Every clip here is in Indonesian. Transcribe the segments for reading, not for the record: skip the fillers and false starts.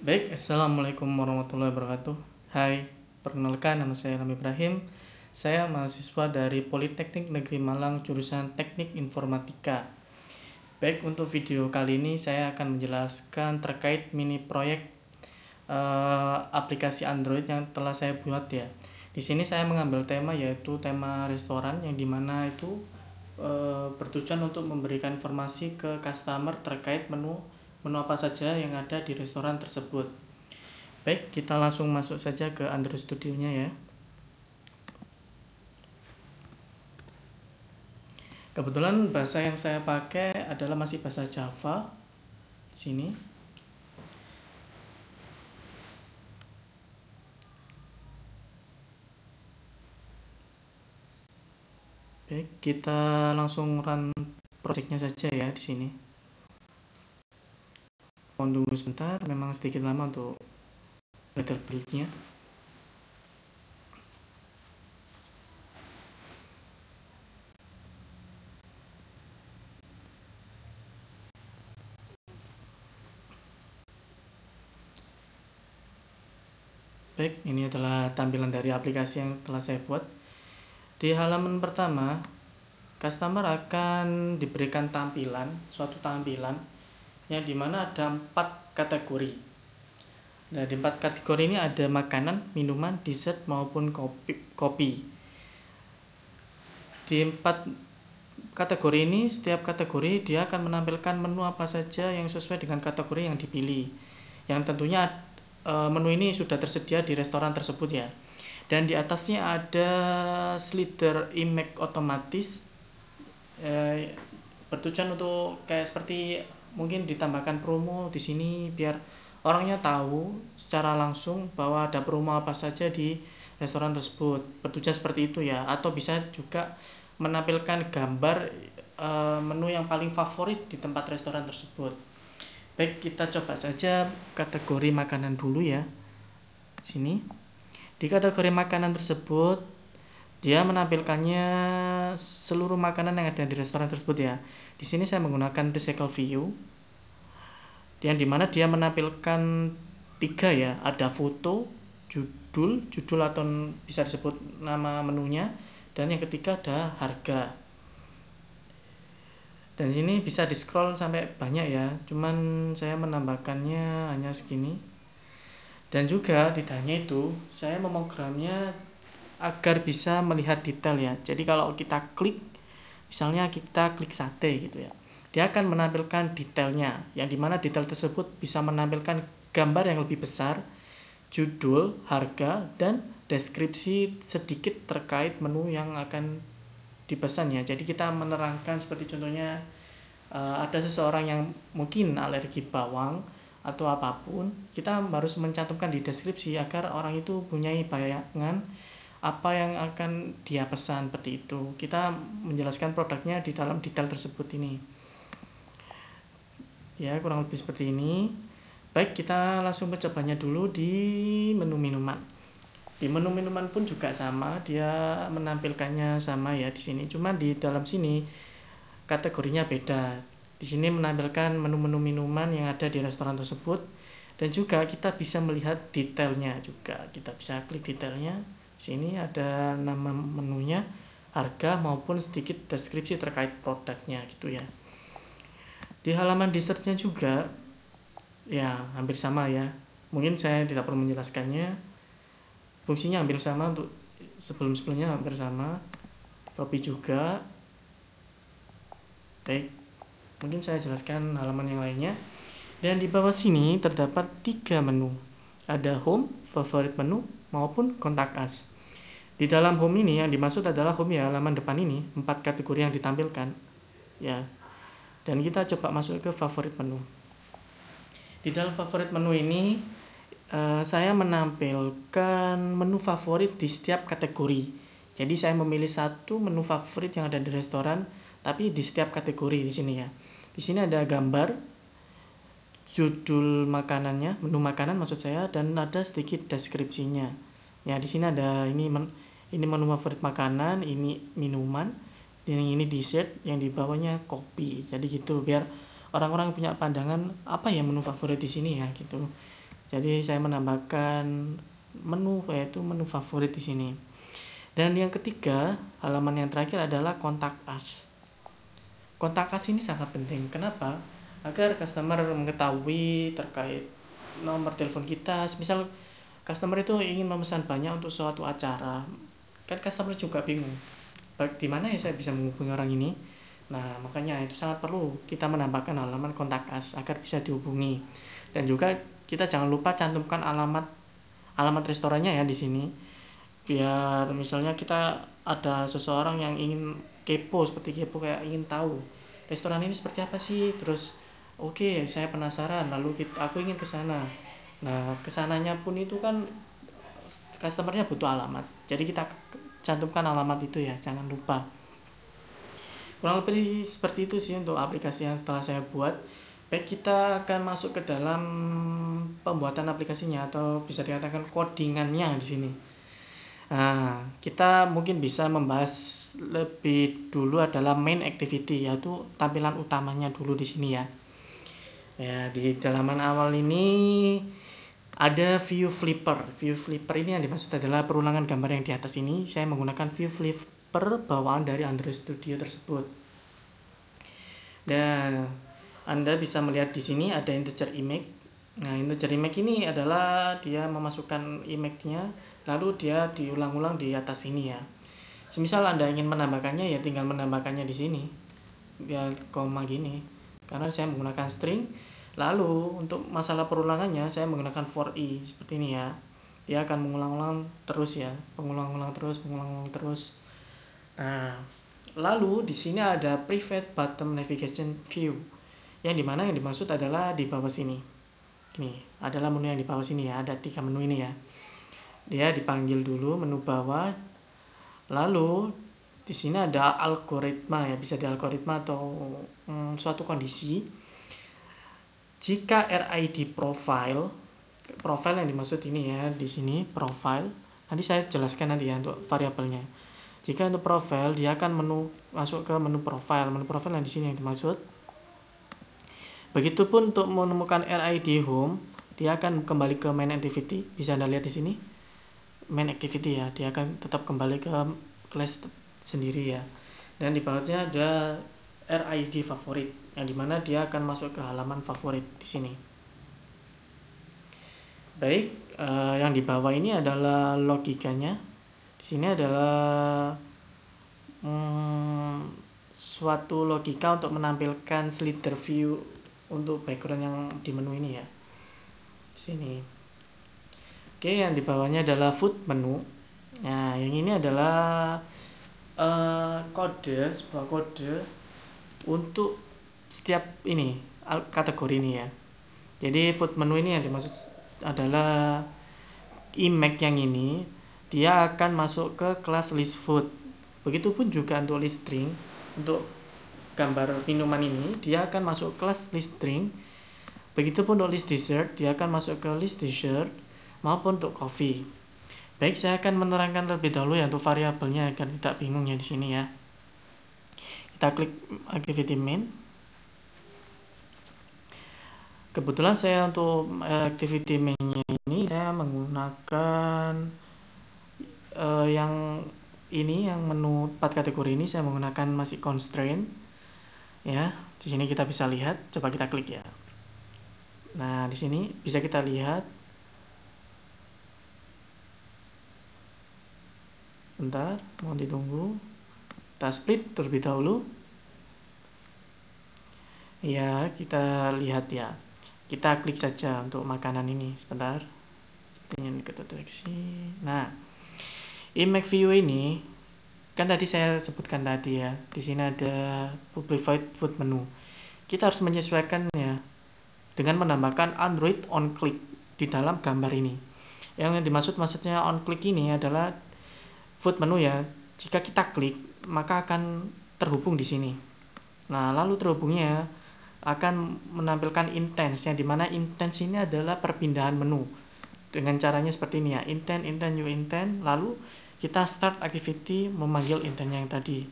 Baik, Assalamualaikum warahmatullahi wabarakatuh. Hai, perkenalkan nama saya Rami Ibrahim. Saya mahasiswa dari Politeknik Negeri Malang jurusan Teknik Informatika. Baik, untuk video kali ini saya akan menjelaskan terkait mini proyek aplikasi Android yang telah saya buat ya. Di sini saya mengambil tema yaitu tema restoran yang dimana itu bertujuan untuk memberikan informasi ke customer terkait menu apa saja yang ada di restoran tersebut. Baik, kita langsung masuk saja ke Android Studio-nya ya. Kebetulan bahasa yang saya pakai adalah masih bahasa Java. Sini. Baik, kita langsung run projectnya saja ya di sini. Mohon tunggu sebentar, memang sedikit lama untuk build-nya. Baik, ini adalah tampilan dari aplikasi yang telah saya buat. Di halaman pertama, customer akan diberikan suatu tampilan yang dimana ada 4 kategori. Nah, di 4 kategori ini ada makanan, minuman, dessert maupun kopi. Di 4 kategori ini, setiap kategori dia akan menampilkan menu apa saja yang sesuai dengan kategori yang dipilih. Yang tentunya menu ini sudah tersedia di restoran tersebut ya. Dan di atasnya ada slider image otomatis bertujuan untuk kayak seperti mungkin ditambahkan promo di sini biar orangnya tahu secara langsung bahwa ada promo apa saja di restoran tersebut. Bertujuan seperti itu ya. Atau bisa juga menampilkan gambar menu yang paling favorit di tempat restoran tersebut. Baik, kita coba saja kategori makanan dulu ya. Sini. Di kategori makanan tersebut dia menampilkannya seluruh makanan yang ada di restoran tersebut ya. Di sini saya menggunakan recycle view. Yang dimana dia menampilkan 3 ya, ada foto, judul atau bisa disebut nama menunya, dan yang ketiga ada harga. Dan sini bisa di scroll sampai banyak ya, cuman saya menambahkannya hanya segini. Dan juga tidak hanya itu, saya memogramnya agar bisa melihat detail ya. Jadi kalau kita klik, misalnya kita klik sate gitu ya, dia akan menampilkan detailnya, yang dimana detail tersebut bisa menampilkan gambar yang lebih besar, judul, harga, dan deskripsi sedikit terkait menu yang akan dipesan ya. Jadi kita menerangkan seperti contohnya ada seseorang yang mungkin alergi bawang atau apapun, kita harus mencantumkan di deskripsi agar orang itu punya bayangan apa yang akan dia pesan. Seperti itu kita menjelaskan produknya di dalam detail tersebut ini ya, kurang lebih seperti ini. Baik, kita langsung mencobanya dulu di menu minuman. Di menu minuman pun juga sama, dia menampilkannya sama ya di sini, cuma di dalam sini kategorinya beda. Di sini menampilkan menu-menu minuman yang ada di restoran tersebut, dan juga kita bisa melihat detailnya juga. Kita bisa klik detailnya. Sini ada nama menunya, harga maupun sedikit deskripsi terkait produknya gitu ya. Di halaman dessertnya juga ya hampir sama ya. Mungkin saya tidak perlu menjelaskannya. Fungsinya hampir sama untuk sebelum-sebelumnya, hampir sama. Kopi juga. Baik, mungkin saya jelaskan halaman yang lainnya. Dan di bawah sini terdapat 3 menu. Ada home, favorit menu, maupun kontak us. Di dalam home ini yang dimaksud adalah home ya, halaman depan ini, 4 kategori yang ditampilkan. Ya. Dan kita coba masuk ke favorit menu. Di dalam favorit menu ini saya menampilkan menu favorit di setiap kategori. Jadi saya memilih satu menu favorit yang ada di restoran, tapi di setiap kategori di sini ya. Di sini ada gambar, judul makanannya, menu makanan maksud saya, dan ada sedikit deskripsinya. Ya, di sini ada ini menu favorit makanan, ini minuman, dan ini dessert, yang di bawahnya kopi. Jadi gitu biar orang-orang punya pandangan apa ya menu favorit di sini ya gitu. Jadi saya menambahkan menu, yaitu menu favorit di sini. Dan yang ketiga, halaman yang terakhir adalah kontak us. Kontak us ini sangat penting. Kenapa? Agar customer mengetahui terkait nomor telepon kita. Misal customer itu ingin memesan banyak untuk suatu acara, kan customer juga bingung, di mana ya saya bisa menghubungi orang ini. Nah, makanya itu sangat perlu kita menambahkan halaman kontak us agar bisa dihubungi. Dan juga kita jangan lupa cantumkan alamat restorannya ya di sini. Biar misalnya kita ada seseorang yang ingin kepo, seperti kepo kayak ingin tahu restoran ini seperti apa sih, terus oke, saya penasaran, lalu aku ingin ke sana. Nah, kesananya pun itu kan customernya butuh alamat, jadi kita cantumkan alamat itu ya, jangan lupa. Kurang lebih seperti itu sih untuk aplikasi yang setelah saya buat. Baik, kita akan masuk ke dalam pembuatan aplikasinya, atau bisa dikatakan codingannya di sini. Nah, kita mungkin bisa membahas lebih dulu adalah main activity, yaitu tampilan utamanya dulu di sini ya. Ya, di halaman awal ini ada view flipper. View flipper ini yang dimaksud adalah perulangan gambar yang di atas ini. Saya menggunakan view flipper bawaan dari Android Studio tersebut. Dan Anda bisa melihat di sini ada integer image. Nah, integer image ini adalah dia memasukkan image-nya, lalu dia diulang-ulang di atas ini ya. Semisal Anda ingin menambahkannya ya tinggal menambahkannya di sini. Ya koma gini. Karena saya menggunakan string. Lalu untuk masalah perulangannya saya menggunakan for i seperti ini ya. Dia akan mengulang-ulang terus ya, pengulang-ulang terus. Nah, lalu di sini ada private button navigation view. Yang dimana yang dimaksud adalah di bawah sini. Ini adalah menu yang di bawah sini ya, ada 3 menu ini ya. Dia dipanggil dulu menu bawah. Lalu di sini ada algoritma ya, bisa di algoritma atau suatu kondisi. Jika RID profile yang dimaksud ini ya, di sini profile. Nanti saya jelaskan nanti ya untuk variabelnya. Jika untuk profile dia akan masuk ke menu profile. Menu profile yang di sini yang dimaksud. Begitupun untuk menemukan RID home, dia akan kembali ke main activity. Bisa Anda lihat di sini. Main activity ya, dia akan tetap kembali ke class sendiri ya. Dan di bawahnya ada RID favorit, yang dimana dia akan masuk ke halaman favorit di sini. Baik, yang di bawah ini adalah logikanya. Di sini adalah suatu logika untuk menampilkan slider view untuk background yang di menu ini ya. Di sini. Oke, yang di bawahnya adalah food menu. Nah, yang ini adalah sebuah kode untuk setiap ini kategori ini ya. Jadi food menu ini yang dimaksud adalah image yang ini dia akan masuk ke kelas list food. Begitupun juga untuk list drink, untuk gambar minuman ini dia akan masuk kelas list drink. Begitupun untuk list dessert, dia akan masuk ke list dessert, maupun untuk coffee. Baik, saya akan menerangkan terlebih dahulu ya untuk variabelnya agar tidak bingung ya di sini ya. Kita klik activity main. Kebetulan saya untuk activity main-nya ini saya menggunakan yang menu 4 kategori ini saya menggunakan masih constraint ya. Di sini kita bisa lihat, coba kita klik ya. Nah, di sini bisa kita lihat. Sebentar, mohon ditunggu. Kita split terlebih dahulu. Ya, kita lihat ya. Kita klik saja untuk makanan ini. Sebentar. Sepertinya kita deteksi. Nah, image view ini kan tadi saya sebutkan tadi ya. Di sini ada publified food menu. Kita harus menyesuaikan ya dengan menambahkan Android on click di dalam gambar ini. Yang maksudnya on click ini adalah food menu ya. Jika kita klik, maka akan terhubung di sini. Nah, lalu terhubungnya akan menampilkan intense, yang dimana intense ini adalah perpindahan menu. Dengan caranya seperti ini ya, intent, new intent, lalu kita start activity memanggil intentnya yang tadi.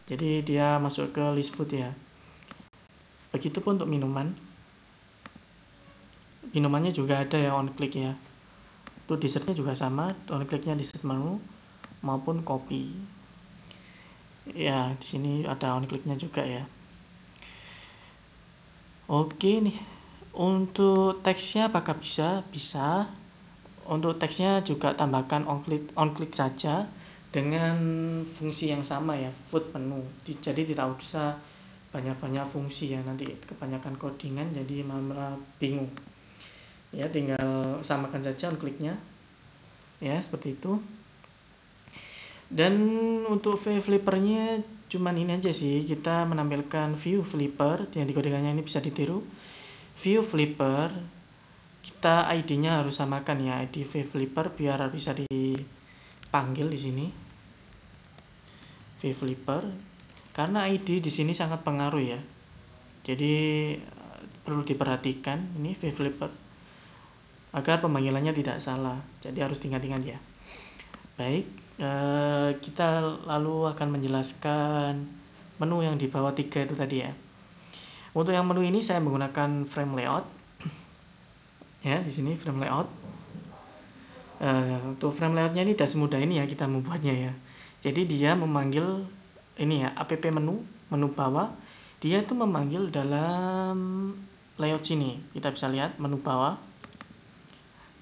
Jadi dia masuk ke list food ya. Begitupun untuk minuman. minumannya juga ada ya on click ya. Untuk dessertnya juga sama, on clicknya dessert menu maupun kopi. Ya, di sini ada on clicknya juga ya. Oke nih. Untuk teksnya apakah bisa? Bisa. Untuk teksnya juga tambahkan on click saja dengan fungsi yang sama ya, food menu. Jadi tidak usah banyak-banyak fungsi ya, nanti kebanyakan codingan jadi malah bingung. Ya, tinggal samakan saja on clicknya. Ya, seperti itu. Dan untuk view flippernya cuman ini aja sih, kita menampilkan view flipper yang di codingannya ini bisa ditiru. View flipper kita ID-nya harus samakan ya, ID view flipper biar bisa dipanggil di sini. View flipper karena ID di sini sangat pengaruh ya. Jadi perlu diperhatikan ini view flipper agar pemanggilannya tidak salah. Jadi harus diingat-ingat ya. Baik, kita lalu akan menjelaskan menu yang di bawah 3 itu tadi ya. Untuk yang menu ini saya menggunakan frame layout. Ya, di sini frame layout. Untuk frame layoutnya ini tidak semudah ini ya kita membuatnya ya. Jadi dia memanggil ini ya, app menu bawah. Dia itu memanggil dalam layout sini. Kita bisa lihat menu bawah.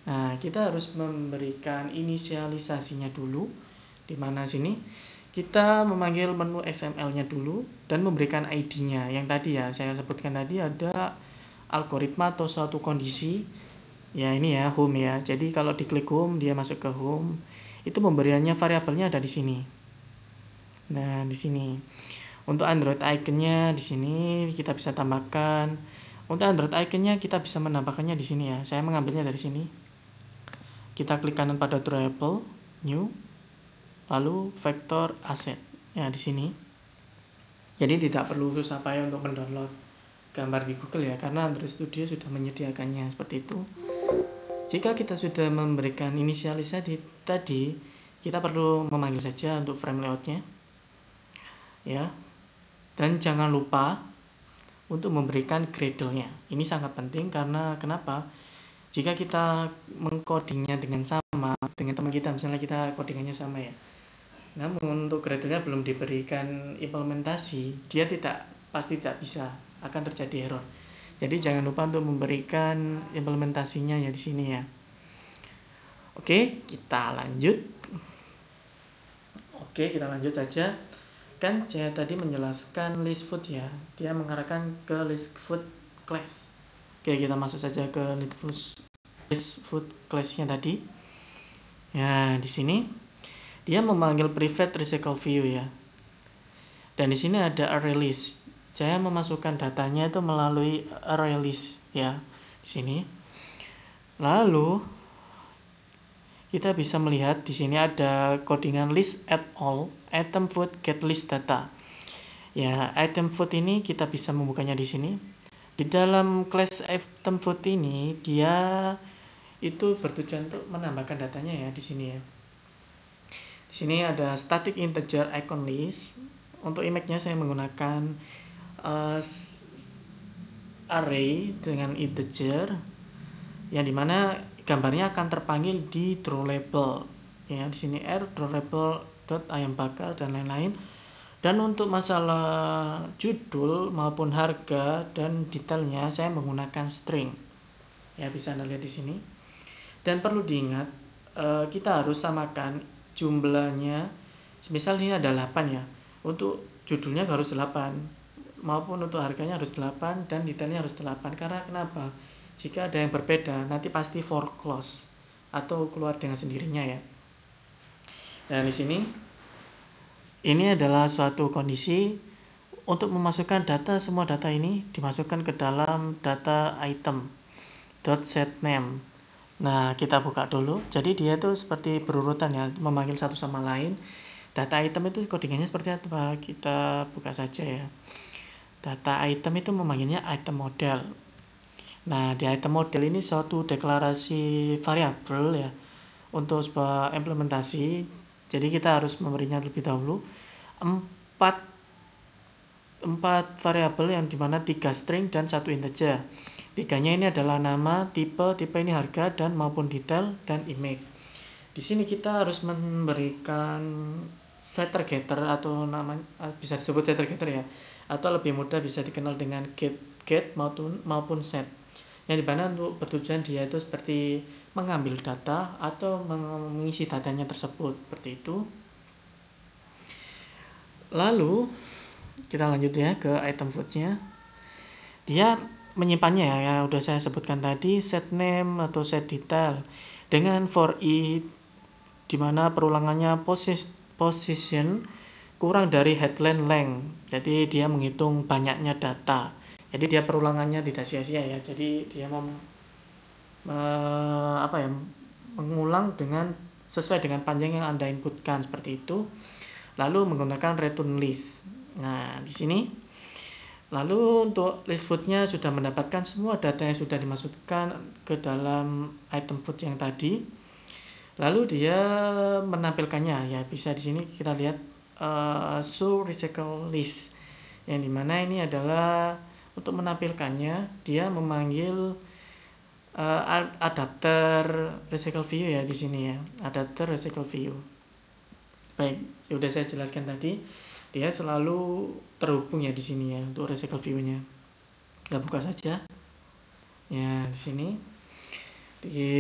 Nah, kita harus memberikan inisialisasinya dulu. Di mana sini kita memanggil menu XML-nya dulu dan memberikan ID-nya. Yang tadi ya saya sebutkan tadi ada algoritma atau suatu kondisi. Ya ini ya home ya. Jadi kalau diklik home dia masuk ke home. Itu pemberiannya variabelnya ada di sini. Nah, di sini. Untuk Android icon-nya di sini kita bisa tambahkan. Untuk Android icon-nya kita bisa menambahkannya di sini ya. Saya mengambilnya dari sini. Kita klik kanan pada drawable, new, lalu vector asset. Ya, di sini. Jadi tidak perlu susah payah untuk mendownload gambar di Google ya, karena Android Studio sudah menyediakannya seperti itu. Jika kita sudah memberikan inisialisasi tadi, kita perlu memanggil saja untuk frame layoutnya. Ya. Dan jangan lupa untuk memberikan Gradle-nya. Ini sangat penting karena kenapa? Jika kita mengcodingnya dengan sama dengan teman kita, misalnya kita codingannya sama ya, namun untuk Gradle-nya belum diberikan implementasi, dia pasti tidak bisa, akan terjadi error. Jadi jangan lupa untuk memberikan implementasinya ya di sini ya. Oke, kita lanjut. Oke, kita lanjut saja. Kan saya tadi menjelaskan list food ya, dia mengarahkan ke list food class. Oke, kita masuk saja ke list food class-nya tadi. Ya, di sini dia memanggil private recycle view ya. Dan di sini ada array list. Saya memasukkan datanya itu melalui array list ya di sini. Lalu kita bisa melihat di sini ada codingan list at all item food get list data. Ya, item food ini kita bisa membukanya di sini. Di dalam class item food ini dia itu bertujuan untuk menambahkan datanya ya di sini ya. Di sini ada static integer icon list. Untuk image-nya saya menggunakan array dengan integer yang dimana gambarnya akan terpanggil di drawLabel ya, di sini drawLabel.ayambakar dan lain-lain. Dan untuk masalah judul maupun harga dan detailnya saya menggunakan string ya, bisa Anda lihat di sini. Dan perlu diingat kita harus samakan jumlahnya. Misal ini ada 8 ya, untuk judulnya harus 8 maupun untuk harganya harus 8 dan detailnya harus 8. Karena kenapa? Jika ada yang berbeda nanti pasti foreclose atau keluar dengan sendirinya ya. Dan di sini ini adalah suatu kondisi untuk memasukkan data. Semua data ini dimasukkan ke dalam data item .setName. Nah, kita buka dulu. Jadi dia itu seperti berurutan ya, memanggil satu sama lain. Data item itu codingannya seperti apa? Kita buka saja ya. Data item itu memanggilnya item model. Nah, di item model ini suatu deklarasi variabel ya untuk sebuah implementasi. Jadi kita harus memberinya terlebih dahulu 4 variabel yang dimana 3 string dan 1 integer. Tiganya ini adalah nama, tipe ini harga, dan maupun detail dan image. Di sini kita harus memberikan setter getter atau nama bisa disebut setter getter ya, atau lebih mudah bisa dikenal dengan get maupun set. Yang dimana untuk bertujuan dia itu seperti mengambil data atau mengisi datanya tersebut seperti itu. Lalu kita lanjut ya ke item foodnya. Dia menyimpannya ya udah saya sebutkan tadi, set name atau set detail dengan for each, dimana perulangannya position kurang dari headline length. Jadi dia menghitung banyaknya data. Jadi dia perulangannya tidak sia-sia ya. Jadi dia mengulang dengan sesuai dengan panjang yang Anda inputkan seperti itu. Lalu menggunakan return list. Nah, di sini lalu untuk list foodnya sudah mendapatkan semua data yang sudah dimasukkan ke dalam item food yang tadi. Lalu dia menampilkannya ya, bisa di sini kita lihat show recycle list, yang dimana ini adalah untuk menampilkannya dia memanggil adapter recycle view ya di sini ya, adapter recycle view. Baik, sudah saya jelaskan tadi, dia selalu terhubung ya di sini ya untuk recycle view-nya. Kita buka saja. Ya, di sini di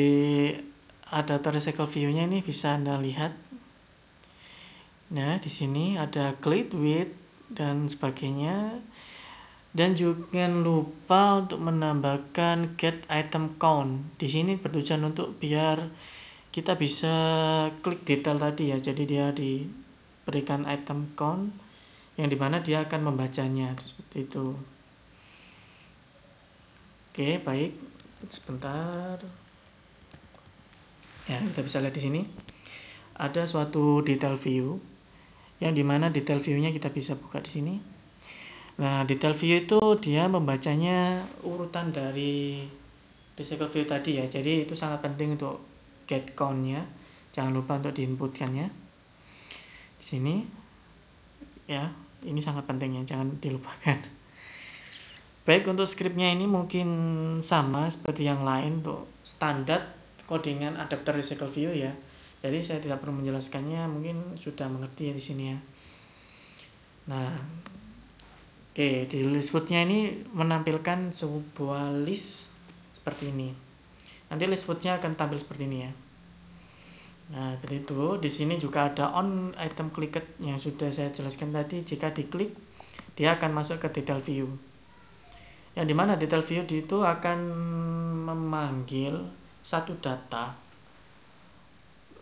adapter recycle view-nya ini bisa Anda lihat. Nah, di sini ada click with dan sebagainya. Dan jangan lupa untuk menambahkan get item count. Di sini bertujuan untuk biar kita bisa klik detail tadi ya. Jadi dia diberikan item count yang dimana dia akan membacanya seperti itu. Oke, baik. Sebentar. Ya, kita bisa lihat di sini ada suatu detail view, yang dimana detail view-nya kita bisa buka di sini. Nah, detail view itu dia membacanya urutan dari recycle view tadi ya. Jadi itu sangat penting untuk get count-nya. Jangan lupa untuk diinputkannya. Di sini ya, ini sangat penting ya, jangan dilupakan. Baik, untuk scriptnya ini mungkin sama seperti yang lain untuk standar codingan adapter recycle view ya. Jadi saya tidak perlu menjelaskannya, mungkin sudah mengerti ya di sini ya. Nah, oke, di list food-nya ini menampilkan sebuah list seperti ini. Nanti list food-nya akan tampil seperti ini ya. Nah, seperti itu. Di sini juga ada on item clicked yang sudah saya jelaskan tadi. Jika diklik, dia akan masuk ke detail view. Yang dimana detail view itu akan memanggil satu data.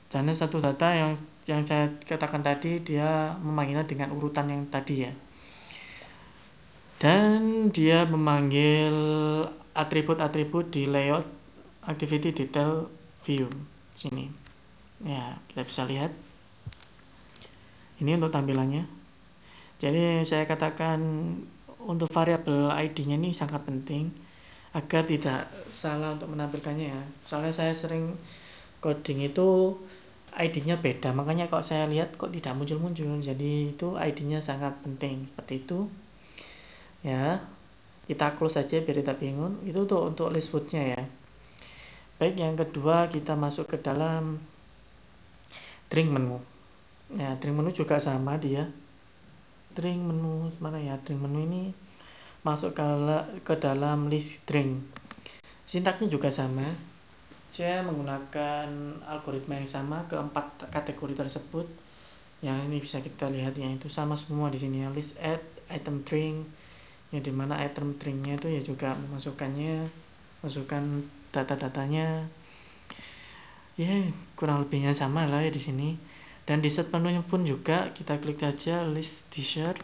Dan satu data yang saya katakan tadi, dia memanggilnya dengan urutan yang tadi ya. Dan dia memanggil atribut-atribut di layout activity detail view sini. Ya, kita bisa lihat. Ini untuk tampilannya. Jadi saya katakan untuk variabel ID-nya ini sangat penting agar tidak salah untuk menampilkannya ya. Soalnya saya sering coding itu ID-nya beda, makanya kok saya lihat kok tidak muncul-muncul. Jadi itu ID-nya sangat penting seperti itu. Ya, kita close saja biar tidak bingung. Itu untuk list food-nya ya. Baik, yang kedua kita masuk ke dalam drink menu. Ya, drink menu juga sama dia. Drink menu mana ya? Drink menu ini masuk ke dalam list drink. Sintaksnya juga sama. Saya menggunakan algoritma yang sama ke 4 kategori tersebut. Yang ini bisa kita lihat ya, itu sama semua di sini ya. List add item drink, yang dimana item drinknya itu ya juga masukkan data-datanya. Ya, kurang lebihnya sama lah ya di sini. Dan di set menunya pun juga kita klik saja list t-shirt.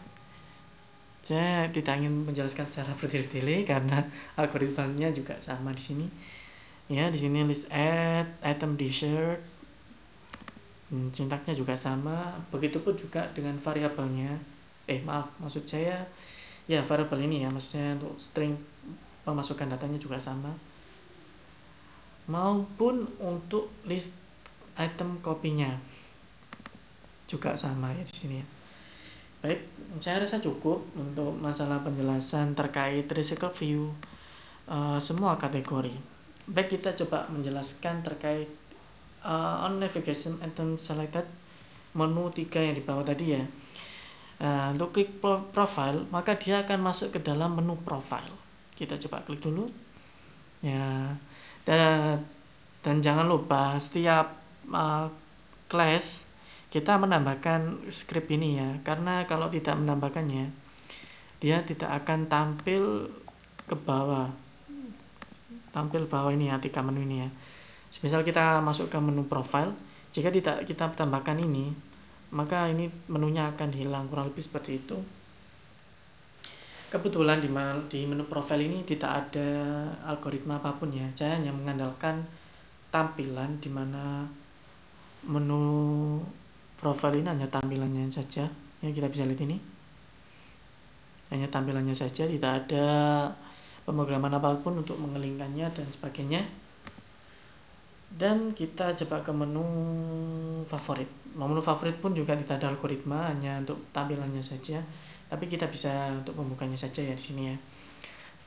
Saya tidak ingin menjelaskan secara bertele-tele karena algoritmanya juga sama di sini. Ya, di sini list add item t-shirt. Sintaksnya juga sama. Begitupun juga dengan variabelnya. Maksud saya ya variabel ini ya, maksudnya untuk string pemasukan datanya juga sama. Maupun untuk list item kopinya juga sama ya di sini ya. Baik, saya rasa cukup untuk masalah penjelasan terkait recycle view. semua kategori. Baik, kita coba menjelaskan terkait on navigation item selected, menu 3 yang di bawah tadi ya. Untuk klik profile, maka dia akan masuk ke dalam menu profile. Kita coba klik dulu ya. Dan jangan lupa setiap class kita menambahkan script ini ya, karena kalau tidak menambahkannya dia tidak akan tampil ke bawah, ini ya, 3 menu ini ya. Misal kita masuk ke menu profile, jika tidak kita tambahkan ini, maka ini menunya akan hilang, kurang lebih seperti itu. Kebetulan di menu profile ini tidak ada algoritma apapun ya, saya hanya mengandalkan tampilan, di mana menu profile ini hanya tampilannya saja ya, kita bisa lihat ini hanya tampilannya saja, tidak ada pemrograman apapun untuk mengelingkannya dan sebagainya. Dan kita coba ke menu favorit. Menu favorit pun juga tidak ada algoritma, hanya untuk tampilannya saja, tapi kita bisa untuk membukanya saja ya di sini ya.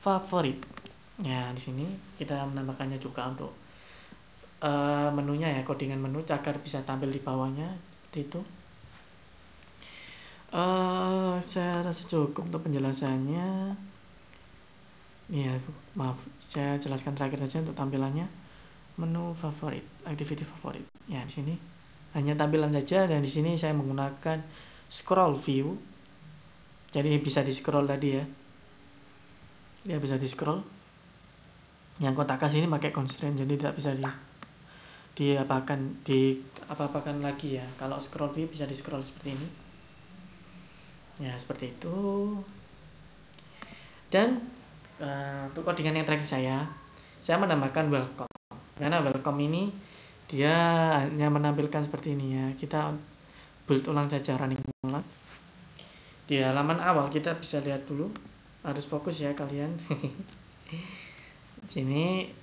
Favorit. Ya, di sini kita menambahkannya juga untuk menunya ya, codingan menu agar bisa tampil di bawahnya seperti itu. Saya rasa cukup untuk penjelasannya. Ya, maaf, saya jelaskan terakhir saja untuk tampilannya. Menu favorit, activity favorit. Ya, di sini hanya tampilan saja, dan di sini saya menggunakan scroll view. Jadi bisa di scroll tadi ya. Ya, bisa di scroll. Yang kotak kasih ini pakai constraint, jadi tidak bisa diapa-apakan lagi ya. Kalau scroll view bisa di scroll seperti ini. Ya, seperti itu. Dan untuk codingan yang terakhir saya menambahkan welcome. Karena welcome ini dia hanya menampilkan seperti ini ya. Kita build ulang saja, running ulang. Di halaman awal kita bisa lihat dulu, harus fokus ya kalian. Sini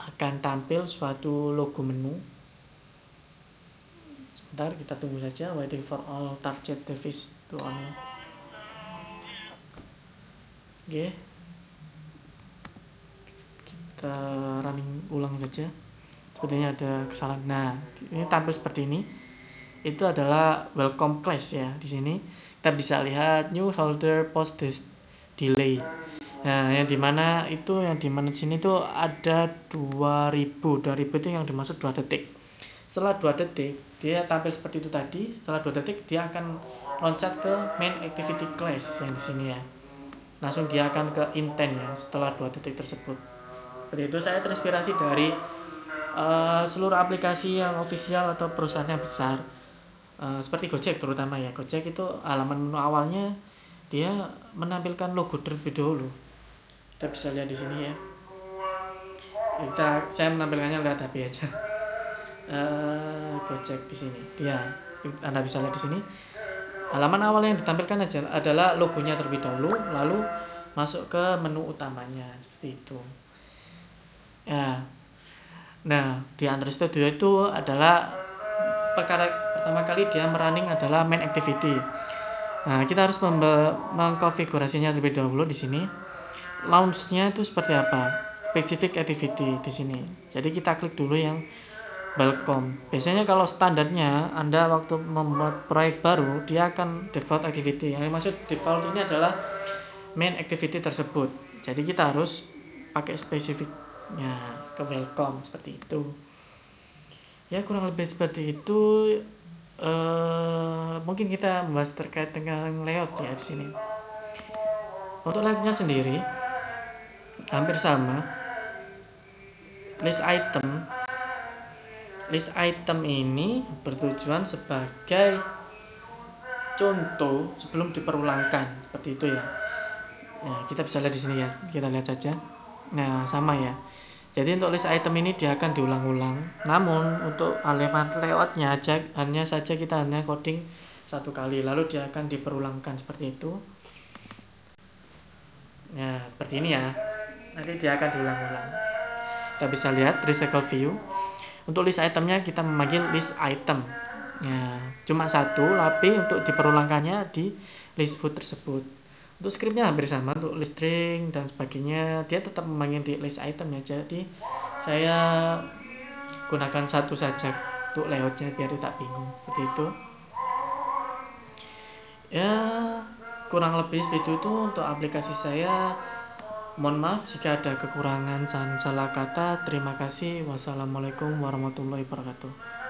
akan tampil suatu logo menu. Sebentar, kita tunggu saja, waiting for all target device to on. Oke. Kita running ulang saja. Sepertinya ada kesalahan. Nah, ini tampil seperti ini. Itu adalah welcome class ya. Di sini kita bisa lihat new holder post delay. Nah, yang dimana di sini tuh ada 2000 itu yang dimaksud 2 detik. Setelah 2 detik dia tampil seperti itu tadi. Setelah 2 detik dia akan loncat ke main activity class yang di sini ya. Langsung dia akan ke intent ya setelah 2 detik tersebut. Seperti itu. Saya terinspirasi dari seluruh aplikasi yang official atau perusahaan yang besar, seperti Gojek terutama ya. Gojek itu halaman menu awalnya dia menampilkan logo terlebih dahulu. Kita bisa lihat di sini ya. Saya menampilkannya lewat HP aja. Gojek di sini. Anda bisa lihat di sini. Halaman awal yang ditampilkan adalah logonya terlebih dahulu, lalu masuk ke menu utamanya seperti itu. Ya. Nah, di Android Studio itu adalah pertama kali dia merunning adalah main activity. Nah, kita harus mengkonfigurasinya terlebih dahulu di sini. Launch-nya itu seperti apa? Specific activity di sini. Jadi kita klik dulu yang welcome. Biasanya kalau standarnya Anda waktu membuat proyek baru, dia akan default activity. Yang dimaksud default ini adalah main activity tersebut. Jadi kita harus pakai spesifiknya ke welcome seperti itu. Ya, kurang lebih seperti itu. Mungkin kita membahas terkait dengan layout ya di sini. Untuk layoutnya sendiri hampir sama. List item ini bertujuan sebagai contoh sebelum diperulangkan seperti itu ya. Nah, kita bisa lihat di sini ya. Kita lihat saja. Nah, sama ya. Jadi untuk list item ini dia akan diulang-ulang. Namun untuk halaman layoutnya hanya kita coding 1 kali, lalu dia akan diperulangkan seperti itu. Nah, seperti ini ya. Nanti dia akan diulang-ulang. Kita bisa lihat recycle view. Untuk list itemnya kita memanggil list item. Nah, cuma 1, tapi untuk diperulangkannya di list food tersebut. Untuk scriptnya hampir sama, untuk list string dan sebagainya dia tetap memanggil di list item ya. Jadi saya gunakan satu saja untuk layoutnya biar tidak bingung seperti itu ya. Kurang lebih seperti itu untuk aplikasi saya. Mohon maaf jika ada kekurangan dan salah kata. Terima kasih. Wassalamualaikum warahmatullahi wabarakatuh.